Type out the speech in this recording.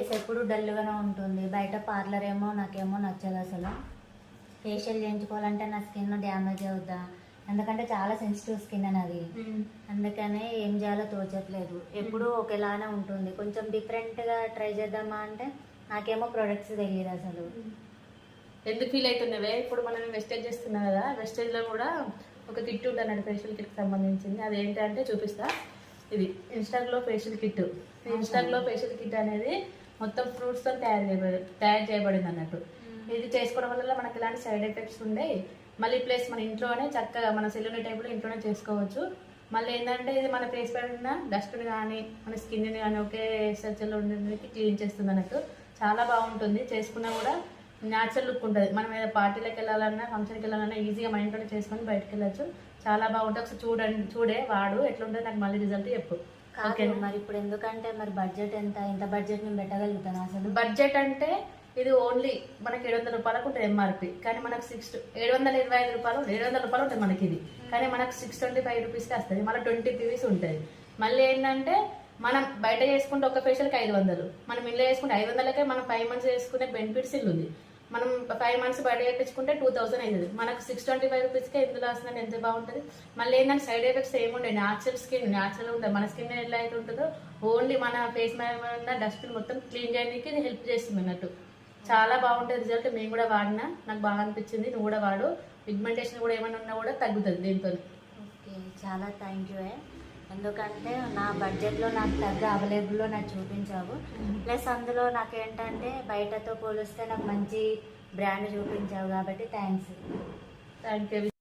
Face ఎప్పుడు డల్గానే ఉంటుంది. బయట పార్లర్ ఏమో నాకేమో నచ్చదు అసలు. ఫేషియల్ చేయించుకోవాలంటే నా స్కిన్ డ్యామేజ్ అవుద్దా, ఎందుకంటే చాలా సెన్సిటివ్ స్కిన్ అనేది. అందుకనే ఏం చేయాలో తోచట్లేదు. ఎప్పుడు ఒకేలానే ఉంటుంది. కొంచెం డిఫరెంట్గా ట్రై చేద్దామా అంటే నాకేమో ప్రొడక్ట్స్ తెలియదు అసలు. ఎందుకు ఫీల్ అవుతున్నావే? ఇప్పుడు మనం వెస్టేజ్ చేస్తున్నాం కదా, వెస్టేజ్లో కూడా ఒక కిట్ ఉంటుంది ఫేషియల్ కిట్కి సంబంధించింది. అదేంటంటే చూపిస్తా. ఇది ఇన్స్టాగ్లో ఫేషియల్ కిట్. ఇన్స్టాగ్లో ఫేషియల్ కిట్ అనేది మొత్తం ఫ్రూట్స్తో తయారు చేయబడింది అన్నట్టు. ఇది చేసుకోవడం వల్ల మనకి ఇలాంటి సైడ్ ఎఫెక్ట్స్ ఉండేవి. మళ్ళీ ప్లస్ మన ఇంట్లోనే చక్కగా మన సెల్యులైట్ టైప్లో ఇంట్లోనే చేసుకోవచ్చు. మళ్ళీ ఏంటంటే ఇది మన ఫేస్ పైన ఉన్న డస్ట్ని కానీ మన స్కిన్ని కానీ ఒకే స్ట్రక్చర్లో ఉండేందుకు క్లీన్ చేస్తుంది అన్నట్టు. చాలా బాగుంటుంది. చేసుకున్నా కూడా న్యాచురల్ లుక్ ఉంటుంది. మనం ఏదో పార్టీలకు వెళ్ళాలన్నా ఫంక్షన్కి వెళ్ళాలన్నా ఈజీగా మన ఇంట్లోనే చేసుకొని బయటకు వెళ్ళచ్చు. చాలా బాగుంటుంది. ఒకసారి చూడే వాడు ఎట్లుంటుంది, నాకు మళ్ళీ రిజల్ట్ చెప్పు. ఓకే. మరి ఇప్పుడు ఎందుకంటే మరి బడ్జెట్ ఎంత బడ్జెట్ నేను పెట్టగలుగుతాను అసలు? బడ్జెట్ అంటే ఇది ఓన్లీ మనకి 700 రూపాయలకు ఉంటుంది ఎంఆర్పి. కానీ మనకు 725 రూపాయలు 700 రూపాయలు ఉంటుంది మనకి ఇది. కానీ మనకు 625 రూపీస్కి వస్తుంది. మళ్ళీ 20 పీవీస్ ఉంటుంది. మళ్ళీ ఏంటంటే మనం బయట చేసుకుంటే ఒక ఫేషియల్కి 500, మనం ఇంట్లో చేసుకుంటే 500కే మనం 5 months చేసుకునే బెనిఫిట్స్ ఇల్లు ఉంది. మనం 5 months బయట చేయించుకుంటే 2000 అవుతుంది. మనకు 625 రూపీస్కే ఇందులో వస్తుందంటే ఎంత బాగుంటుంది. మళ్ళీ ఏంటంటే సైడ్ ఎఫెక్ట్స్ ఏముండే, న్యాచురల్ స్కిన్ న్యాచురల్ ఉంటుంది. మన స్కిన్ ఎలా అయితే ఉంటుందో ఓన్లీ మన ఫేస్ మీద ఉన్న డస్ట్ మొత్తం క్లీన్ చేయడానికి ఇది హెల్ప్ చేస్తుంది అన్నట్టు. చాలా బాగుంటుంది రిజల్ట్. మేము కూడా వాడినా, నాకు బాగా అనిపించింది. నువ్వు కూడా వాడు. పిగ్మెంటేషన్ కూడా ఏమైనా ఉన్నా కూడా తగ్గుతుంది దీంతో. ఓకే, చాలా థ్యాంక్ యూ. ఎందుకంటే నా బడ్జెట్లో నాకు తగ్గ అవైలబుల్లో నాకు చూపించావు. ప్లస్ అందులో నాకేంటంటే బయటతో పోలిస్తే నాకు మంచి బ్రాండ్ చూపించావు కాబట్టి థ్యాంక్స్. Thank you.